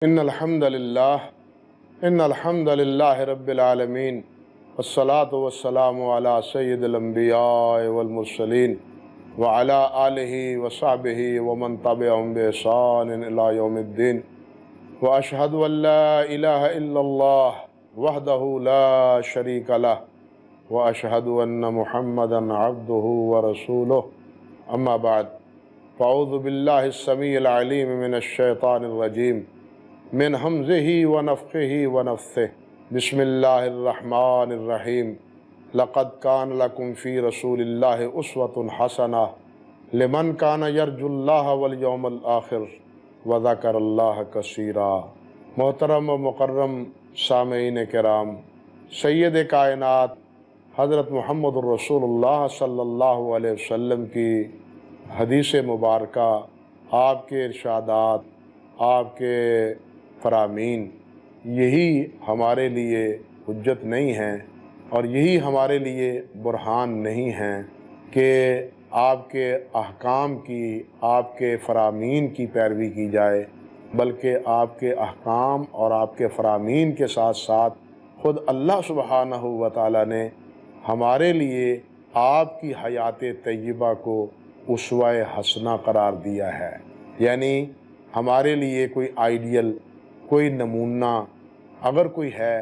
إن الحمد لله رب العالمين والصلاة والسلام على سيد الأنبياء والمرسلين وعلى آله وصحبه ومن تبعهم بإحسان إلى يوم الدين وأشهد أن لا إله إلا الله وحده لا شريك له وأشهد أن محمدا عبده ورسوله أما بعد فأعوذ بالله السميع العليم من الشيطان الرجيم من همزه ونفخه ونفثه بسم الله الرحمن الرحيم لقد كان لكم في رسول الله أسوة حسنة لمن كان يرجو الله واليوم الآخر وذكر اللہ کثیرا۔ محترم و مکرم سامعین کرام، سید کائنات حضرت محمد الرسول اللہ صلی اللہ علیہ وسلم کی حدیث مبارکہ، آپ کے ارشادات، آپ کے فرامین، یہی ہمارے لیے حجت نہیں ہیں اور یہی ہمارے لیے برہان نہیں ہیں کہ آپ کے احکام کی، آپ کے فرامین کی پیروی کی جائے، بلکہ آپ کے احکام اور آپ کے فرامین کے ساتھ ساتھ خود اللہ سبحانہ و تعالیٰ نے ہمارے لیے آپ کی حیات طیبہ کو اسوہ حسنہ قرار دیا ہے۔ یعنی ہمارے لیے کوئی آئیڈیل، کوئی نمونہ اگر کوئی ہے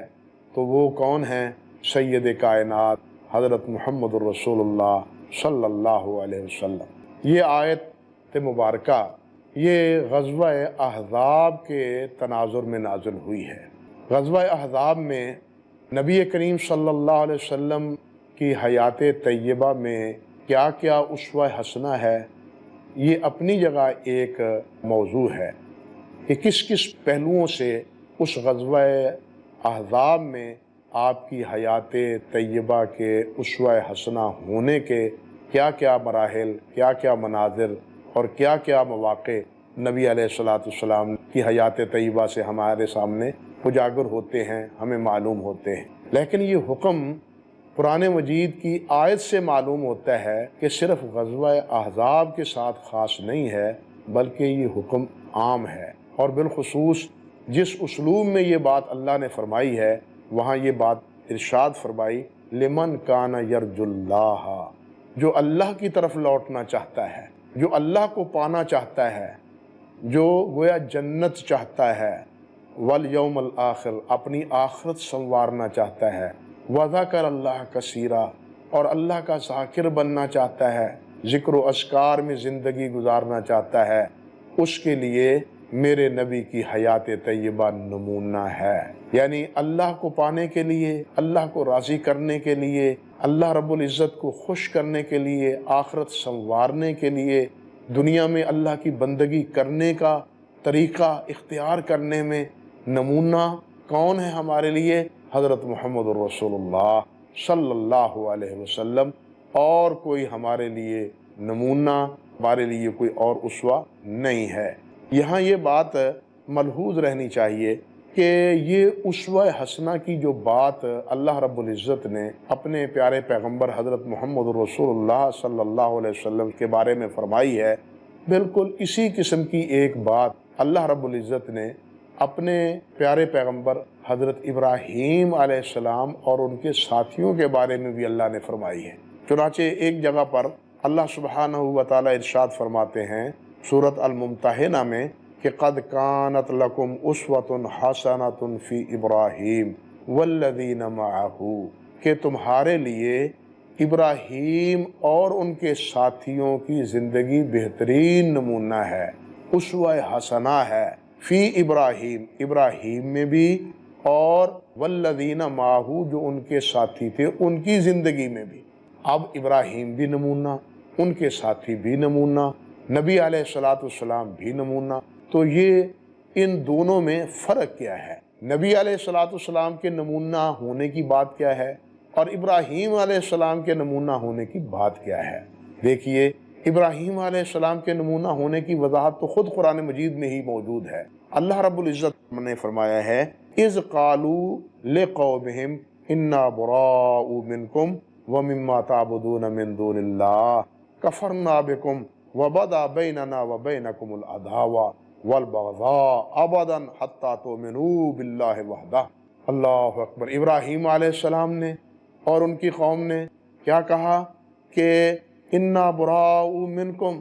تو وہ کون ہے؟ سید کائنات حضرت محمد الرسول اللہ صلی اللہ علیہ وسلم۔ یہ آیت مبارکہ یہ غزوہ احزاب کے تناظر میں نازل ہوئی ہے۔ غزوہ احزاب میں نبی کریم صلی اللہ علیہ وسلم کی حیات طیبہ میں کیا کیا اسوہ حسنہ ہے، یہ اپنی جگہ ایک موضوع ہے کہ کس کس پہلوؤں سے اس غزوہ احزاب میں آپ کی حیات طیبہ کے اسوہ حسنہ ہونے کے کیا کیا مراحل، کیا کیا مناظر اور کیا کیا مواقع نبی علیہ السلام کی حیات طیبہ سے ہمارے سامنے اجاگر ہوتے ہیں، ہمیں معلوم ہوتے ہیں۔ لیکن یہ حکم قرآن مجید کی آیت سے معلوم ہوتا ہے کہ صرف غزوہ احزاب کے ساتھ خاص نہیں ہے، بلکہ یہ حکم عام ہے، اور بالخصوص جس اسلوب میں یہ بات اللہ نے فرمائی ہے وہاں یہ بات ارشاد فرمائی لمن کان یرجو اللہ، جو اللہ کی طرف لوٹنا چاہتا ہے، جو اللہ کو پانا چاہتا ہے، جو گویا جنت چاہتا ہے، والیوم الآخر، اپنی آخرت سنوارنا چاہتا ہے، وذکر اللہ کثیرا، اور اللہ کا ذاکر بننا چاہتا ہے، ذکر و اذکار میں زندگی گزارنا چاہتا ہے، اس کے لیے میرے نبی کی حیات طیبہ نمونہ ہے۔ یعنی اللہ کو پانے کے لیے، اللہ کو راضی کرنے کے لیے، اللہ رب العزت کو خوش کرنے کے لیے، آخرت سنوارنے کے لیے، دنیا میں اللہ کی بندگی کرنے کا طریقہ اختیار کرنے میں نمونہ کون ہے ہمارے لیے؟ حضرت محمد الرسول اللہ صلی اللہ علیہ وسلم، اور کوئی ہمارے لیے نمونہ، ہمارے لیے کوئی اور اسوہ نہیں ہے۔ یہاں یہ بات ملحوظ رہنی چاہیے کہ یہ اسوہ حسنہ کی جو بات اللہ رب العزت نے اپنے پیارے پیغمبر حضرت محمد الرسول اللہ صلی اللہ علیہ وسلم کے بارے میں فرمائی ہے، بالکل اسی قسم کی ایک بات اللہ رب العزت نے اپنے پیارے پیغمبر حضرت ابراہیم علیہ السلام اور ان کے ساتھیوں کے بارے میں بھی اللہ نے فرمائی ہے۔ چنانچہ ایک جگہ پر اللہ سبحانہ و تعالیٰ ارشاد فرماتے ہیں سورۃ الممتحنہ میں کہ قد کانت لکم اسوۃ حسنۃ فی ابراہیم والذین معہ، کہ تمہارے لیے ابراہیم اور ان کے ساتھیوں کی زندگی بہترین نمونہ ہے، اسوہ حسنہ ہے، فی ابراہیم، ابراہیم میں بھی، اور والذین معہ، جو ان کے ساتھی تھے ان کی زندگی میں بھی۔ اب ابراہیم بھی نمونہ، ان کے ساتھی بھی نمونہ، نبی علیہ السلام بھی نمونہ، تو یہ ان دونوں میں فرق کیا ہے؟ نبی علیہ السلام کے نمونہ ہونے کی بات کیا ہے اور ابراہیم علیہ السلام کے نمونہ ہونے کی بات کیا ہے؟ دیکھیے، ابراہیم علیہ السلام کے نمونہ ہونے کی وضاحت تو خود قرآن مجید میں ہی موجود ہے۔ اللہ رب العزت نے فرمایا ہے اذ قالوا لقومہم انا براء منکم ومما تعبدون من دون اللہ کفرنا بکم وبدا بیننا وبینکم العداوہ والبغضاء ابدا حتی تؤمنوا باللہ وحدہ۔ اللہ اکبر۔ ابراہیم علیہ السلام نے اور ان کی قوم نے کیا کہا کہ انا براء منکم،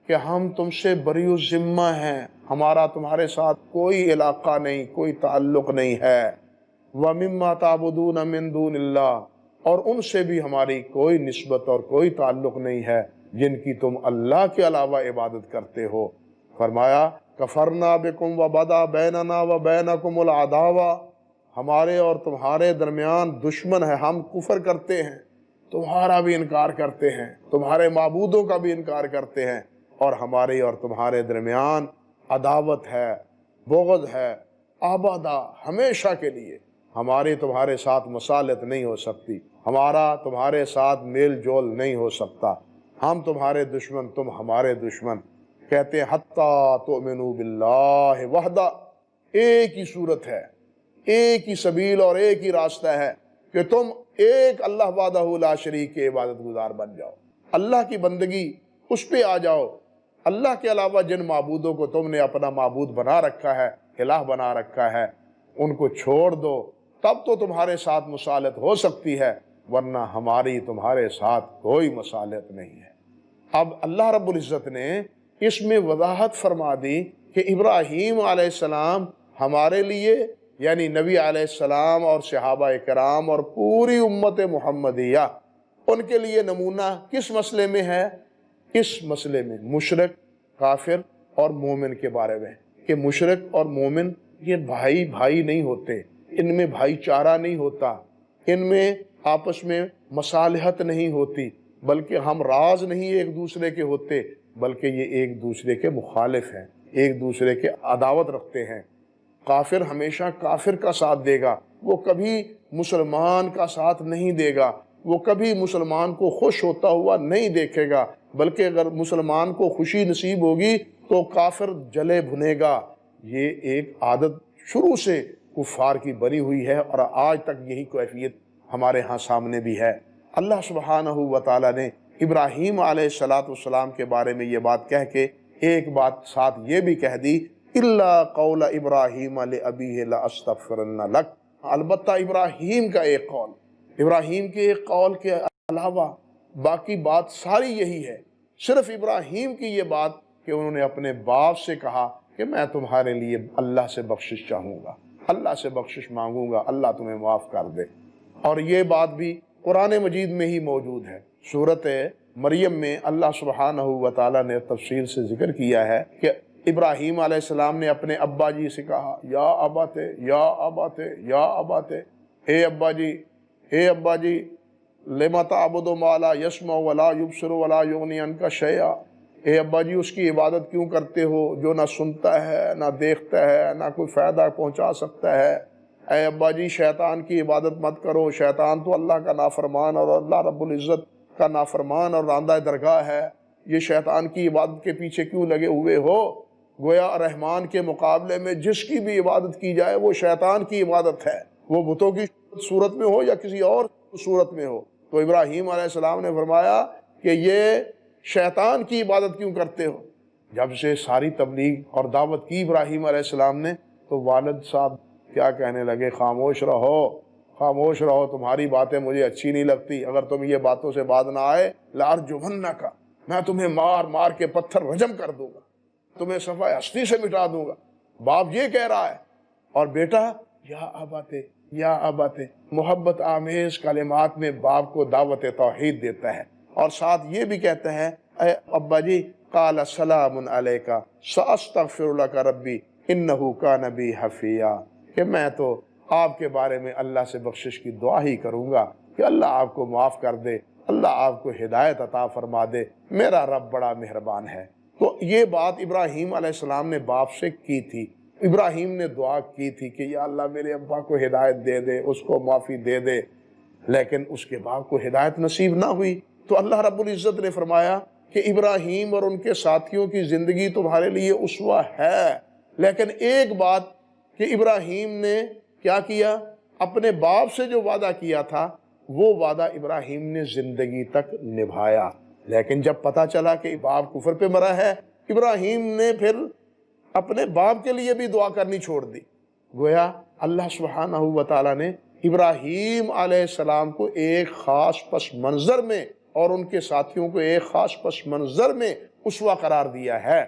کہ ہم تم سے بری الذمہ ہیں، ہمارا تمہارے ساتھ کوئی علاقہ نہیں، کوئی تعلق نہیں ہے۔ وَمِمَّا تَعْبُدُونَ مِن دُونِ اللَّهِ، اور ان سے بھی ہماری کوئی نسبت اور کوئی تعلق نہیں ہے جن کی تم اللہ کے علاوہ عبادت کرتے ہو۔ فرمایا کفرنا بکم وبدا بیننا وبینکم العداوہ، ہمارے اور تمہارے درمیان دشمن ہے، ہم کفر کرتے ہیں، تمہارا بھی انکار کرتے ہیں، تمہارے معبودوں کا بھی انکار کرتے ہیں، اور ہمارے اور تمہارے درمیان عداوت ہے، بغض ہے، آبادہ ہمیشہ کے لیے۔ ہماری تمہارے ساتھ مصالحت نہیں ہو سکتی، ہمارا تمہارے ساتھ میل جول نہیں ہو سکتا، ہم تمہارے دشمن، تم ہمارے دشمن۔ کہتے ہیں حتیٰ تؤمنوا باللہ وحدہ، ایک ہی صورت ہے، ایک ہی سبیل اور ایک ہی راستہ ہے کہ تم ایک اللہ وحدہ لا شریک کے عبادت گزار بن جاؤ، اللہ کی بندگی اس پہ آ جاؤ۔ اللہ کے علاوہ جن معبودوں کو تم نے اپنا معبود بنا رکھا ہے، الہ بنا رکھا ہے، ان کو چھوڑ دو، تب تو تمہارے ساتھ مصالحت ہو سکتی ہے، ورنہ ہماری تمہارے ساتھ کوئی مصالحت نہیں ہے۔ اب اللہ رب العزت نے اس میں وضاحت فرما دی کہ ابراہیم علیہ السلام ہمارے لیے، یعنی نبی علیہ السلام اور صحابہ کرام اور پوری امت محمدیہ، ان کے لیے نمونہ کس مسئلے میں ہے؟ اس مسئلے میں مشرک، کافر اور مومن کے بارے میں، کہ مشرک اور مومن یہ بھائی بھائی نہیں ہوتے، ان میں بھائی چارہ نہیں ہوتا، ان میں آپس میں مصالحت نہیں ہوتی، بلکہ ہم راز نہیں ایک دوسرے کے ہوتے، بلکہ یہ ایک دوسرے کے مخالف ہیں، ایک دوسرے کے عداوت رکھتے ہیں۔ کافر ہمیشہ کافر کا ساتھ دے گا، وہ کبھی مسلمان کا ساتھ نہیں دے گا، وہ کبھی مسلمان کو خوش ہوتا ہوا نہیں دیکھے گا، بلکہ اگر مسلمان کو خوشی نصیب ہوگی تو کافر جلے بھنے گا۔ یہ ایک عادت شروع سے کفار کی بنی ہوئی ہے، اور آج تک یہی کیفیت ہمارے ہاں سامنے بھی ہے۔ اللہ سبحانہ و تعالیٰ نے ابراہیم علیہ السلام کے بارے میں یہ بات کہہ کے ایک بات ساتھ یہ بھی کہہ دی، اِلَّا قَوْلَ إِبْرَاهِيمَ لِأَبِيهِ لَأَسْتَغْفِرَنَّ لَكَ، البتہ ابراہیم کا ایک قول، ابراہیم کے ایک قول کے علاوہ باقی بات ساری یہی ہے۔ صرف ابراہیم کی یہ بات کہ انہوں نے اپنے باپ سے کہا کہ میں تمہارے لیے اللہ سے بخشش چاہوں گا، اللہ سے بخشش مانگوں گا، اللہ تمہیں معاف کر دے۔ اور یہ بات بھی قرآن مجید میں ہی موجود ہے۔ سورۃ مریم میں اللہ سبحانہ و تعالیٰ نے تفصیل سے ذکر کیا ہے کہ ابراہیم علیہ السلام نے اپنے ابا جی سے کہا، یا ابت یا ابت یا ابت، اے ابا جی، اے ابا جی، لم تعبد ما لا يسمع ولا يبصر ولا یغنی عنک شیئا، اے ابا جی اس کی عبادت کیوں کرتے ہو جو نہ سنتا ہے، نہ دیکھتا ہے، نہ کوئی فائدہ پہنچا سکتا ہے۔ اے ابا جی شیطان کی عبادت مت کرو، شیطان تو اللہ کا نافرمان اور اللہ رب العزت کا نافرمان اور راندہ درگاہ ہے، یہ شیطان کی عبادت کے پیچھے کیوں لگے ہوئے ہو؟ گویا رحمان کے مقابلے میں جس کی بھی عبادت کی جائے وہ شیطان کی عبادت ہے، وہ بتوں کی صورت میں ہو یا کسی اور صورت میں ہو۔ تو ابراہیم علیہ السلام نے فرمایا کہ یہ شیطان کی عبادت کیوں کرتے ہو؟ جب سے ساری تبلیغ اور دعوت کی ابراہیم علیہ السلام نے تو والد صاحب کیا کہنے لگے، خاموش رہو، خاموش رہو، تمہاری باتیں مجھے اچھی نہیں لگتی، اگر تم یہ باتوں سے باز نہ آئے لَأَرْجُمَنَّكَ، میں تمہیں مار مار کے پتھر رجم کر دوں گا، تمہیں صفحہ ہستی سے مٹا دوں گا۔ باپ یہ کہہ رہا ہے، اور بیٹا یا ابت یا ابت محبت آمیز کلمات میں باپ کو دعوت توحید دیتا ہے، اور ساتھ یہ بھی کہتا ہے، اے ابا جی قال سلام علیک ساستغفر لک ربی انہ کان بی حفیٰ، کہ میں تو آپ کے بارے میں اللہ سے بخشش کی دعا ہی کروں گا کہ اللہ آپ کو معاف کر دے، اللہ آپ کو ہدایت عطا فرما دے، میرا رب بڑا مہربان ہے۔ تو یہ بات ابراہیم علیہ السلام نے باپ سے کی تھی، ابراہیم نے دعا کی تھی کہ یا اللہ میرے ابا کو ہدایت دے دے، اس کو معافی دے دے، لیکن اس کے باپ کو ہدایت نصیب نہ ہوئی۔ تو اللہ رب العزت نے فرمایا کہ ابراہیم اور ان کے ساتھیوں کی زندگی تمہارے لیے اسوہ ہے، لیکن ایک بات کہ ابراہیم نے کیا کیا، اپنے باپ سے جو وعدہ کیا تھا وہ وعدہ ابراہیم نے زندگی تک نبھایا، لیکن جب پتہ چلا کہ باپ کفر پہ مرا ہے، ابراہیم نے پھر اپنے باپ کے لیے بھی دعا کرنی چھوڑ دی۔ گویا اللہ سبحانہ و تعالیٰ نے ابراہیم علیہ السلام کو ایک خاص پس منظر میں اور ان کے ساتھیوں کو ایک خاص پس منظر میں اسوہ قرار دیا ہے۔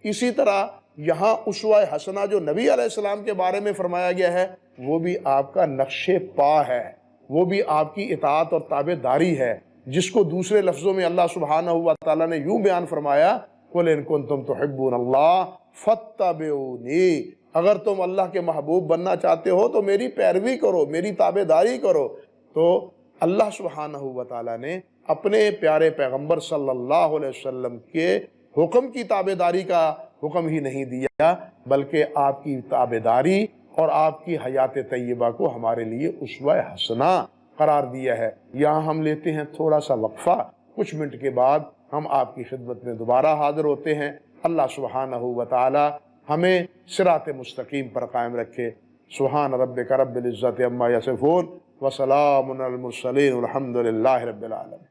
اسی طرح یہاں اسوہ حسنہ جو نبی علیہ السلام کے بارے میں فرمایا گیا ہے وہ بھی آپ کا نقش پا ہے، وہ بھی آپ کی اطاعت اور تابع داری ہے، جس کو دوسرے لفظوں میں اللہ سبحانہ و تعالیٰ نے یوں بیان فرمایا، قُلْ إِن كُنتُمْ تُحِبُّونَ اللَّهَ فَاتَّبِعُونِي، اگر تم اللہ کے محبوب بننا چاہتے ہو تو میری پیروی کرو، میری تابع داری کرو۔ تو اللہ سبحانہ و تعالیٰ نے اپنے پیارے پیغمبر صلی اللہ علیہ وسلم کے حکم کی تابع داری کا حکم ہی نہیں دیا، بلکہ آپ کی تابع داری اور آپ کی حیات طیبہ کو ہمارے لیے اسوہ حسنہ قرار دیا ہے۔ یہاں ہم لیتے ہیں تھوڑا سا وقفہ، کچھ منٹ کے بعد ہم آپ کی خدمت میں دوبارہ حاضر ہوتے ہیں۔ اللہ سبحانہ و تعالی ہمیں صراط مستقیم پر قائم رکھے۔ سبحان ربک رب العزت عما یصفون وسلام علی المرسلین والحمد للہ رب العالمین۔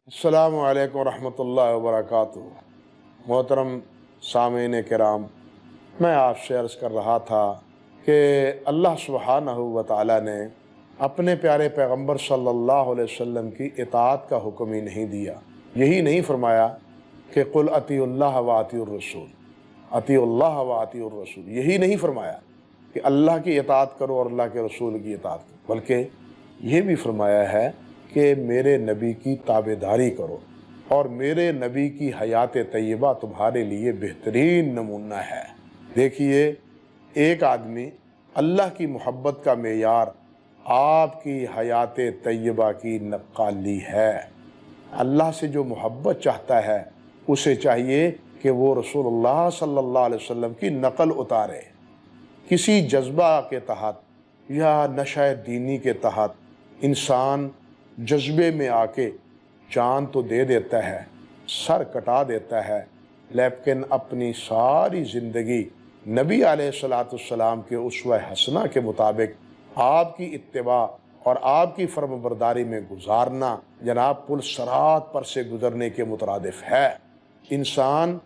السلام علیکم ورحمۃ اللہ وبرکاتہ۔ محترم سامعین کرام، میں آپ سے عرض کر رہا تھا کہ اللہ سبحانہ و تعالی نے اپنے پیارے پیغمبر صلی اللہ علیہ وسلم کی اطاعت کا حکم ہی نہیں دیا، یہی نہیں فرمایا کہ قل اطیعوا اللہ و اطیعوا الرسول، اطیعوا اللہ و اطیعوا الرسول، یہی نہیں فرمایا کہ اللہ کی اطاعت کرو اور اللہ کے رسول کی اطاعت کرو، بلکہ یہ بھی فرمایا ہے کہ میرے نبی کی تابع داری کرو، اور میرے نبی کی حیات طیبہ تمہارے لیے بہترین نمونہ ہے۔ دیکھیے، ایک آدمی اللہ کی محبت کا معیار آپ کی حیات طیبہ کی نقالی ہے۔ اللہ سے جو محبت چاہتا ہے اسے چاہیے کہ وہ رسول اللہ صلی اللہ علیہ وسلم کی نقل اتارے۔ کسی جذبہ کے تحت یا نشہ دینی کے تحت انسان جذبے میں آ کے جان تو دے دیتا ہے، سر کٹا دیتا ہے، لیکن اپنی ساری زندگی نبی علیہ السلام کے اسوہ حسنہ کے مطابق آپ کی اتباع اور آپ کی فرم برداری میں گزارنا جناب پل صراط پر سے گزرنے کے مترادف ہے۔ انسان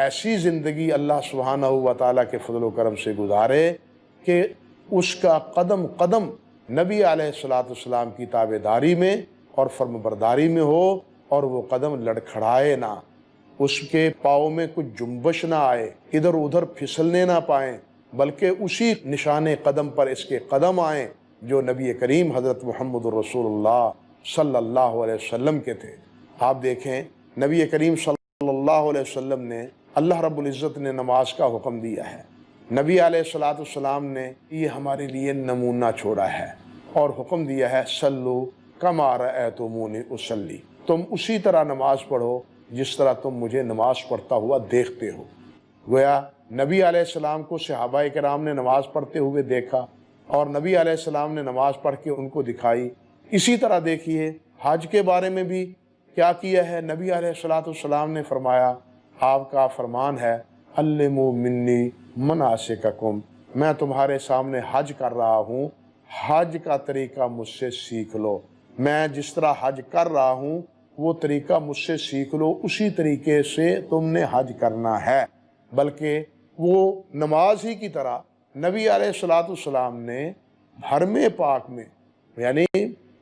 ایسی زندگی اللہ سبحانہ و تعالیٰ کے فضل و کرم سے گزارے کہ اس کا قدم قدم نبی علیہ السلام کی تابع داری میں اور فرم برداری میں ہو، اور وہ قدم لڑکھڑائے نہ، اس کے پاؤں میں کچھ جنبش نہ آئے، ادھر ادھر پھسلنے نہ پائیں، بلکہ اسی نشان قدم پر اس کے قدم آئیں جو نبی کریم حضرت محمد رسول اللہ صلی اللہ علیہ وسلم کے تھے۔ آپ دیکھیں، نبی کریم صلی اللہ علیہ وسلم نے، اللہ رب العزت نے نماز کا حکم دیا ہے، نبی علیہ السلام نے یہ ہمارے لیے نمونہ چھوڑا ہے اور حکم دیا ہے صلو کما رأیتمونی اصلی، تم اسی طرح نماز پڑھو جس طرح تم مجھے نماز پڑھتا ہوا دیکھتے ہو۔ گویا نبی علیہ السلام کو صحابہ کرام نے نماز پڑھتے ہوئے دیکھا اور نبی علیہ السلام نے نماز پڑھ کے ان کو دکھائی۔ اسی طرح دیکھیے حج کے بارے میں بھی کیا کیا ہے، نبی علیہ السلام نے فرمایا، آپ کا فرمان ہے علموا منی مناسککم، میں تمہارے سامنے حج کر رہا ہوں، حج کا طریقہ مجھ سے سیکھ لو، میں جس طرح حج کر رہا ہوں وہ طریقہ مجھ سے سیکھ لو، اسی طریقے سے تم نے حج کرنا ہے۔ بلکہ وہ نماز ہی کی طرح نبی علیہ السلام نے حرم پاک میں یعنی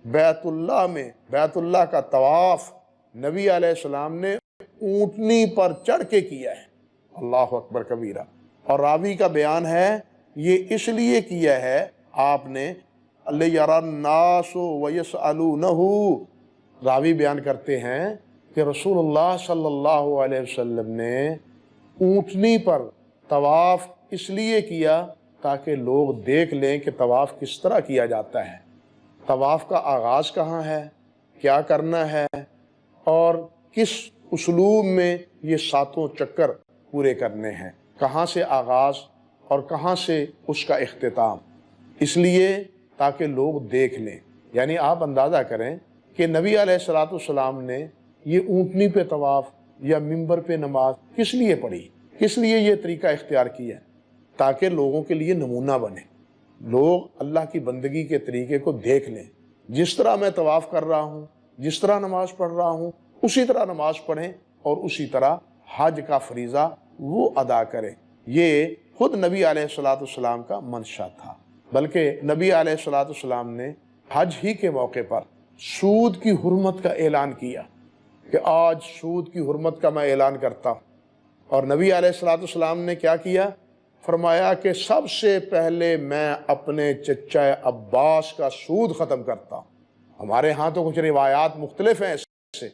بیت اللہ میں بیت اللہ کا طواف نبی علیہ السلام نے اونٹنی پر چڑھ کے کیا ہے، اللہ اکبر کبیرہ، اور راوی کا بیان ہے یہ اس لیے کیا ہے آپ نے لِيَرَى النَّاسُ وَيَسْأَلُونَهُ، راوی بیان کرتے ہیں کہ رسول اللہ صلی اللہ علیہ وسلم نے اونٹنی پر طواف اس لیے کیا تاکہ لوگ دیکھ لیں کہ طواف کس طرح کیا جاتا ہے، طواف کا آغاز کہاں ہے، کیا کرنا ہے، اور کس اسلوب میں یہ ساتوں چکر پورے کرنے ہیں، کہاں سے آغاز اور کہاں سے اس کا اختتام، اس لیے تاکہ لوگ دیکھ لیں۔ یعنی آپ اندازہ کریں کہ نبی علیہ السلام نے یہ اونٹنی پہ طواف یا منبر پہ نماز کس لیے پڑھی، کس لیے یہ طریقہ اختیار کیا، تاکہ لوگوں کے لیے نمونہ بنے، لوگ اللہ کی بندگی کے طریقے کو دیکھ لیں، جس طرح میں طواف کر رہا ہوں، جس طرح نماز پڑھ رہا ہوں، اسی طرح نماز پڑھیں اور اسی طرح حج کا فریضہ وہ ادا کریں۔ یہ خود نبی علیہ الصلوۃ والسلام کا منشا تھا، بلکہ نبی علیہ الصلوۃ والسلام نے حج ہی کے موقع پر سود کی حرمت کا اعلان کیا کہ آج سود کی حرمت کا میں اعلان کرتا ہوں۔ اور نبی علیہ الصلوۃ والسلام نے کیا کیا؟ فرمایا کہ سب سے پہلے میں اپنے چچا عباس کا سود ختم کرتا ہوں۔ ہمارے ہاں تو کچھ روایات مختلف ہیں ایسے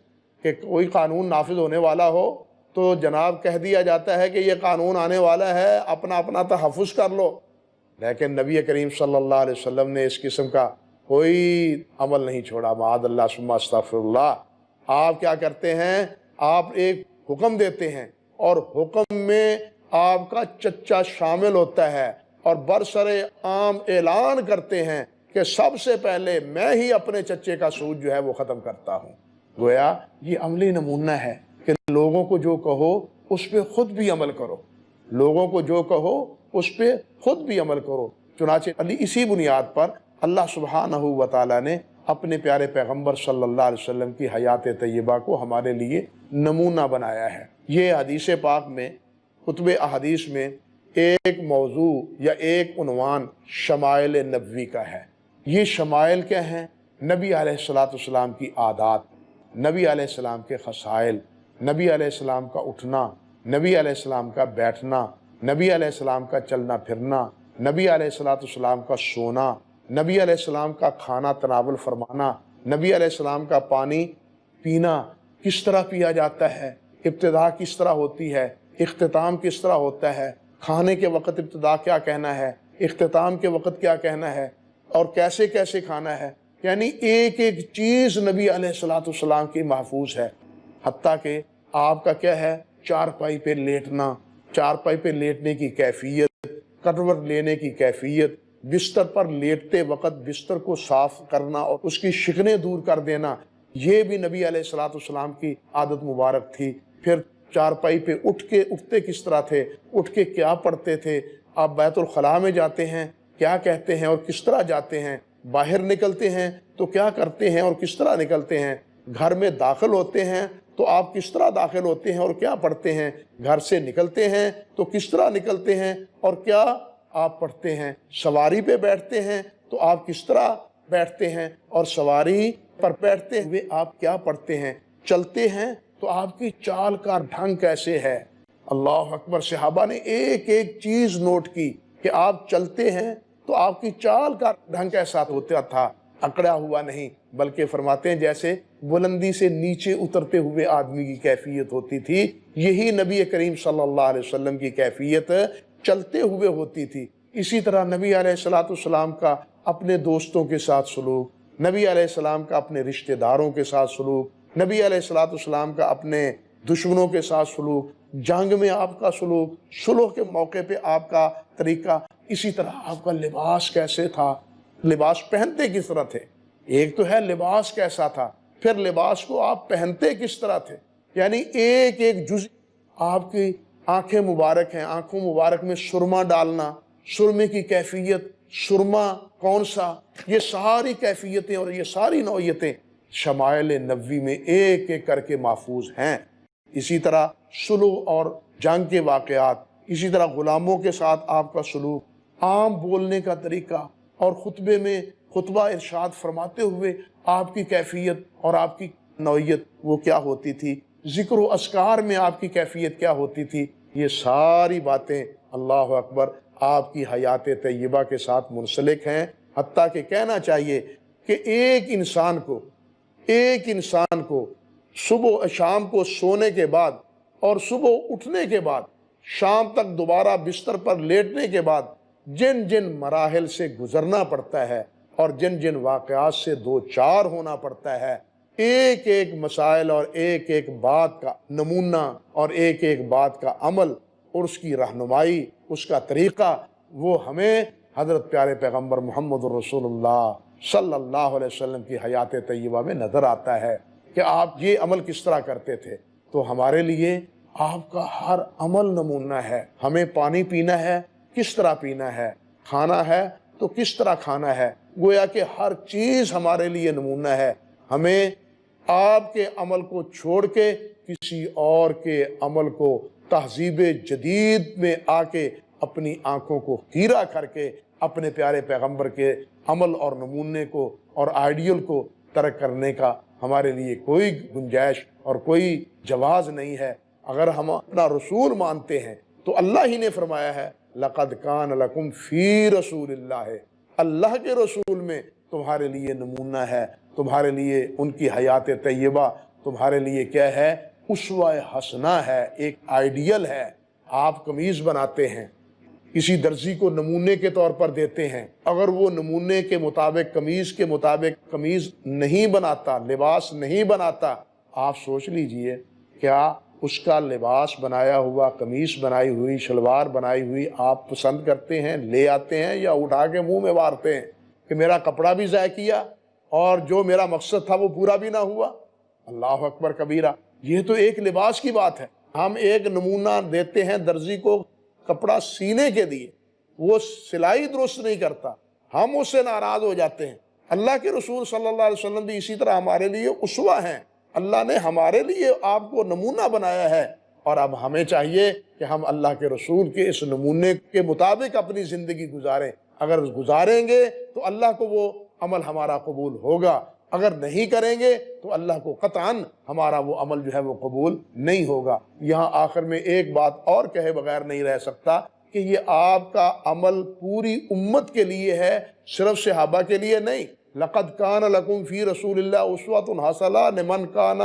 کہ کوئی قانون نافذ ہونے والا ہو تو جناب کہہ دیا جاتا ہے کہ یہ قانون آنے والا ہے، اپنا اپنا تحفظ کر لو، لیکن نبی کریم صلی اللہ علیہ وسلم نے اس قسم کا کوئی عمل نہیں چھوڑا۔ معاذ اللہ ثم استغفر اللہ۔ آپ کیا کرتے ہیں؟ آپ ایک حکم دیتے ہیں اور حکم میں آپ کا چچا شامل ہوتا ہے اور برسر عام اعلان کرتے ہیں کہ سب سے پہلے میں ہی اپنے چچے کا سود جو ہے وہ ختم کرتا ہوں۔ گویا یہ عملی نمونہ ہے کہ لوگوں کو جو کہو اس پہ خود بھی عمل کرو، لوگوں کو جو کہو اس پہ خود بھی عمل کرو۔ چنانچہ اسی بنیاد پر اللہ سبحانہ و تعالیٰ نے اپنے پیارے پیغمبر صلی اللہ علیہ وسلم کی حیات طیبہ کو ہمارے لیے نمونہ بنایا ہے۔ یہ حدیث پاک میں، کتب احادیث میں ایک موضوع یا ایک عنوان شمائل نبوی کا ہے۔ یہ شمائل کیا ہیں؟ نبی علیہ الصلوۃ والسلام کی عادات، نبی علیہ السلام کے خصائل، نبی علیہ السلام کا اٹھنا، نبی علیہ السلام کا بیٹھنا، نبی علیہ السلام کا چلنا پھرنا، نبی علیہ الصلوۃ والسلام کا سونا، نبی علیہ السلام کا کھانا تناول فرمانا، نبی علیہ السلام کا پانی پینا کس طرح پیا جاتا ہے، ابتدا کس طرح ہوتی ہے، اختتام کس طرح ہوتا ہے، کھانے کے وقت ابتدا کیا کہنا ہے، اختتام کے وقت کیا کہنا ہے، اور کیسے کیسے کھانا ہے۔ یعنی ایک ایک چیز نبی علیہ الصلوۃ والسلام کی محفوظ ہے، حتیٰ کہ آپ کا کیا ہے، چارپائی پہ لیٹنا، چارپائی پہ لیٹنے کی کیفیت، کٹور لینے کی کیفیت، بستر پر لیٹتے وقت بستر کو صاف کرنا اور اس کی شکنیں دور کر دینا، یہ بھی نبی علیہ الصلوۃ والسلام کی عادت مبارک تھی۔ پھر چارپائی پہ اٹھتے کس طرح تھے، اٹھ کے کیا پڑھتے تھے، آپ بیت الخلاء میں جاتے ہیں کیا کہتے ہیں اور کس طرح جاتے ہیں، باہر نکلتے ہیں تو کیا کرتے ہیں اور کس طرح نکلتے ہیں، گھر میں داخل ہوتے ہیں تو آپ کس طرح داخل ہوتے ہیں اور کیا پڑھتے ہیں، گھر سے نکلتے ہیں تو کس طرح نکلتے ہیں اور کیا آپ پڑھتے ہیں، سواری پہ بیٹھتے ہیں تو آپ کس طرح بیٹھتے ہیں اور سواری پر بیٹھتے ہوئے آپ کیا پڑھتے ہیں، چلتے ہیں تو آپ کی چال کا ڈھنگ کیسے ہے۔ اللہ اکبر۔ صحابہ نے ایک ایک چیز نوٹ کی کہ آپ چلتے ہیں تو آپ کی چال کا ڈھنگ کیسا ہوتا تھا، اکڑا ہوا نہیں، بلکہ فرماتے ہیں جیسے بلندی سے نیچے اترتے ہوئے آدمی کی کیفیت ہوتی تھی، یہی نبی کریم صلی اللہ علیہ وسلم کی کیفیت چلتے ہوئے ہوتی تھی۔ اسی طرح نبی علیہ الصلوۃ والسلام کا اپنے دوستوں کے ساتھ سلوک، نبی علیہ السلام کا اپنے رشتہ داروں کے ساتھ سلوک، نبی علیہ الصلوۃ والسلام کا اپنے دشمنوں کے ساتھ سلوک، جنگ میں آپ کا سلوک، صلح کے موقع پہ آپ کا طریقہ، اسی طرح آپ کا لباس کیسے تھا، لباس پہنتے کس طرح تھے۔ ایک تو ہے لباس کیسا تھا، پھر لباس کو آپ پہنتے کس طرح تھے، یعنی ایک ایک جز۔ آپ کی آنکھیں مبارک ہیں، آنکھوں مبارک میں سرما ڈالنا، سرمے کی کیفیت، سرما کون سا، یہ ساری کیفیتیں اور یہ ساری نوعیتیں شمائل نبوی میں ایک ایک کر کے محفوظ ہیں۔ اسی طرح صلح اور جنگ کے واقعات، اسی طرح غلاموں کے ساتھ آپ کا سلوک، عام بولنے کا طریقہ اور خطبے میں خطبہ ارشاد فرماتے ہوئے آپ کی کیفیت اور آپ کی نوعیت وہ کیا ہوتی تھی، ذکر و اذکار میں آپ کی کیفیت کیا ہوتی تھی، یہ ساری باتیں اللہ اکبر آپ کی حیات طیبہ کے ساتھ منسلک ہیں۔ حتیٰ کہ کہنا چاہیے کہ ایک انسان کو صبح شام کو سونے کے بعد اور صبح اٹھنے کے بعد شام تک دوبارہ بستر پر لیٹنے کے بعد جن جن مراحل سے گزرنا پڑتا ہے اور جن جن واقعات سے دو چار ہونا پڑتا ہے، ایک ایک مسائل اور ایک ایک بات کا نمونہ اور ایک ایک بات کا عمل اور اس کی رہنمائی، اس کا طریقہ، وہ ہمیں حضرت پیارے پیغمبر محمد الرسول اللہ صلی اللہ علیہ وسلم کی حیات طیبہ میں نظر آتا ہے کہ آپ یہ عمل کس طرح کرتے تھے۔ تو ہمارے لیے آپ کا ہر عمل نمونہ ہے۔ ہمیں پانی پینا ہے، کس طرح پینا ہے، کھانا ہے تو کس طرح کھانا ہے، گویا کہ ہر چیز ہمارے لیے نمونہ ہے۔ ہمیں آپ کے عمل کو چھوڑ کے کسی اور کے عمل کو تہذیب جدید میں آ کے اپنی آنکھوں کو خیرہ کر کے اپنے پیارے پیغمبر کے عمل اور نمونے کو اور آئیڈیل کو ترک کرنے کا ہمارے لیے کوئی گنجائش اور کوئی جواز نہیں ہے۔ اگر ہم اپنا رسول مانتے ہیں تو اللہ ہی نے فرمایا ہے لَقَدْ كَانَ لَكُمْ فِي رَسُولِ اللَّهِ، اللہ کے رسول میں تمہارے لیے نمونہ ہے، تمہارے لیے ان کی حیات طیبہ تمہارے لیے کیا ہے؟ اسوہ حسنہ ہے، ایک آئیڈیل ہے۔ آپ قمیض بناتے ہیں، کسی درزی کو نمونے کے طور پر دیتے ہیں، اگر وہ نمونے کے مطابق قمیض کے مطابق قمیض نہیں بناتا، لباس نہیں بناتا، آپ سوچ لیجئے کیا اس کا لباس بنایا ہوا، قمیص بنائی ہوئی، شلوار بنائی ہوئی آپ پسند کرتے ہیں، لے آتے ہیں، یا اٹھا کے منہ میں مارتے ہیں کہ میرا کپڑا بھی ضائع کیا اور جو میرا مقصد تھا وہ پورا بھی نہ ہوا؟ اللہ اکبر کبیرہ۔ یہ تو ایک لباس کی بات ہے۔ ہم ایک نمونہ دیتے ہیں درزی کو کپڑا سینے کے لیے، وہ سلائی درست نہیں کرتا، ہم اس سے ناراض ہو جاتے ہیں۔ اللہ کے رسول صلی اللہ علیہ وسلم بھی اسی طرح ہمارے لیے اسوہ ہیں، اللہ نے ہمارے لیے آپ کو نمونہ بنایا ہے، اور اب ہمیں چاہیے کہ ہم اللہ کے رسول کے اس نمونے کے مطابق اپنی زندگی گزاریں۔ اگر گزاریں گے تو اللہ کو وہ عمل ہمارا قبول ہوگا، اگر نہیں کریں گے تو اللہ کو قطعاً ہمارا وہ عمل جو ہے وہ قبول نہیں ہوگا۔ یہاں آخر میں ایک بات اور کہے بغیر نہیں رہ سکتا کہ یہ آپ کا عمل پوری امت کے لیے ہے، صرف صحابہ کے لیے نہیں۔ لَقَدْ كَانَ لَكُمْ فِي رَسُولِ اللَّهِ أُسْوَةٌ حَسَنَةٌ لِمَنْ كَانَ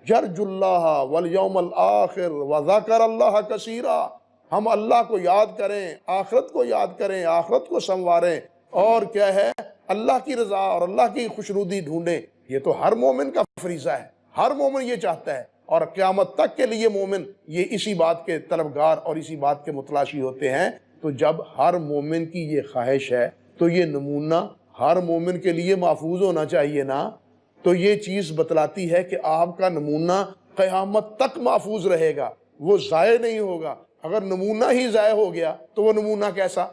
يَرْجُو اللَّهَ وَالْيَوْمَ الْآخِرَ وَذَكَرَ اللَّهَ كَثِيرًا۔ ہم اللہ کو یاد کریں، آخرت کو یاد کریں، آخرت کو سنواریں، اور کیا ہے؟ اللہ کی رضا اور اللہ کی خوشنودی ڈھونڈیں۔ یہ تو ہر مومن کا فریضہ ہے، ہر مومن یہ چاہتا ہے، اور قیامت تک کے لیے مومن یہ اسی بات کے طلبگار اور اسی بات کے متلاشی ہوتے ہیں۔ تو جب ہر مومن کی یہ خواہش ہے تو یہ نمونہ ہر مومن کے لیے محفوظ ہونا چاہیے نا۔ تو یہ چیز بتلاتی ہے کہ آپ کا نمونہ قیامت تک محفوظ رہے گا، وہ ضائع نہیں ہوگا۔ اگر نمونہ ہی ضائع ہو گیا تو وہ نمونہ کیسا؟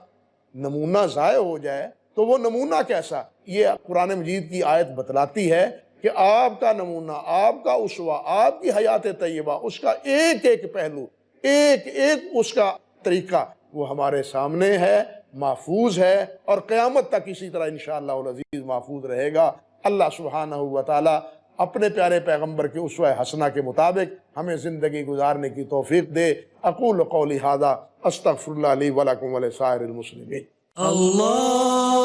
نمونہ ضائع ہو جائے تو وہ نمونہ کیسا؟ یہ قرآن مجید کی آیت بتلاتی ہے کہ آپ کا نمونہ، آپ کا اسوہ، آپ کی حیات طیبہ، اس کا ایک ایک پہلو، ایک ایک اس کا طریقہ وہ ہمارے سامنے ہے، محفوظ ہے، اور قیامت تک اسی طرح انشاءاللہ العزیز محفوظ رہے گا۔ اللہ سبحانہ و تعالی اپنے پیارے پیغمبر کے اسوہ حسنہ کے مطابق ہمیں زندگی گزارنے کی توفیق دے۔ اقول قولی ھذا استغفر اللہ لی ولکم ولسائر المسلمین۔ اللہ